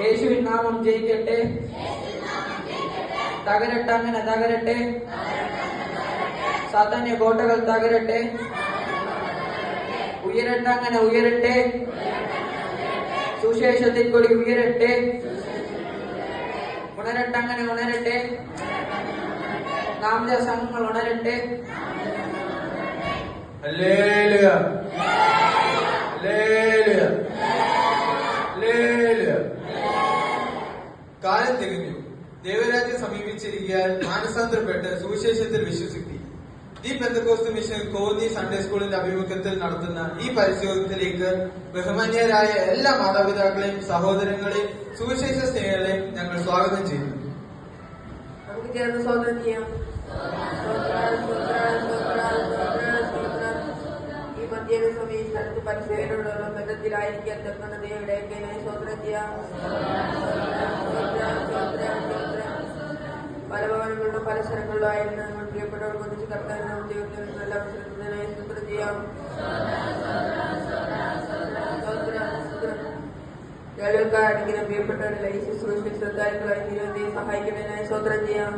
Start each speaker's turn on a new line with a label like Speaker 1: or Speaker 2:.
Speaker 1: യേശുവിൻ നാമം ജയിക്കട്ടെ. തകരട്ടെ, അങ്ങനെ തകരട്ടെ. സാത്താന്യ കോട്ടകൾ തകരട്ടെ. ഉയരട്ടെ, അങ്ങനെ ഉയരട്ടെ. സുശേഷത്തിൽ കൂടി ഉയരട്ടെ. ഉണരട്ടെ, അങ്ങനെ ഉണരട്ടെ. നാമജ സംഘങ്ങൾ ഉണരട്ടെ.
Speaker 2: Hallelujah, hallelujah, hallelujah. കാലം തികഞ്ഞു, ദൈവരാജ്യം സമീപിച്ചിരിക്കാൻ മാനസാന്തരപ്പെട്ട് സുവിശേഷത്തിൽ വിശ്വസിക്കും. ഈ പെന്തക്കോസ്ത് മിഷൻ കോന്നി സൺഡേ സ്കൂളിന്റെ ആഭിമുഖ്യത്തിൽ നടത്തുന്ന ഈ പരിശോധനയിലേക്ക് ബഹുമാന്യരായ എല്ലാ മാതാപിതാക്കളെയും സഹോദരങ്ങളെയും സുവിശേഷ സ്നേഹികളെയും ഞങ്ങൾ സ്വാഗതം ചെയ്യുന്നു.
Speaker 3: നമുക്ക് ചേർന്ന് സ്വാഗതം ചെയ്യാം. ഈ മധ്യാഹ്ന സമയം സ്ഥലത്ത് പരിശോധനയുള്ള ബന്ധത്തിലായിരിക്കാൻ തക്കുന്ന ദൈവടേക്കായി സ്വാഗതം ചെയ്യാം. പല ഭവനങ്ങളിലും പല സ്ഥലങ്ങളിലും ആയിരുന്നു നമ്മൾ പ്രിയപ്പെട്ടവർ ഒന്നിച്ച് കർത്താവിനും ദൈവത്തിനും നല്ല അവസരത്തിനായി സ്തോത്രം ചെയ്യാം. കേൾക്കാടിക്കുന്ന പ്രിയപ്പെട്ടവരുടെ ഈ ശുശ്രൂഷ ശ്രദ്ധാലുക്കളായി ദൈവത്തെ സഹായിക്കുന്നതിനായി സ്തോത്രം ചെയ്യാം.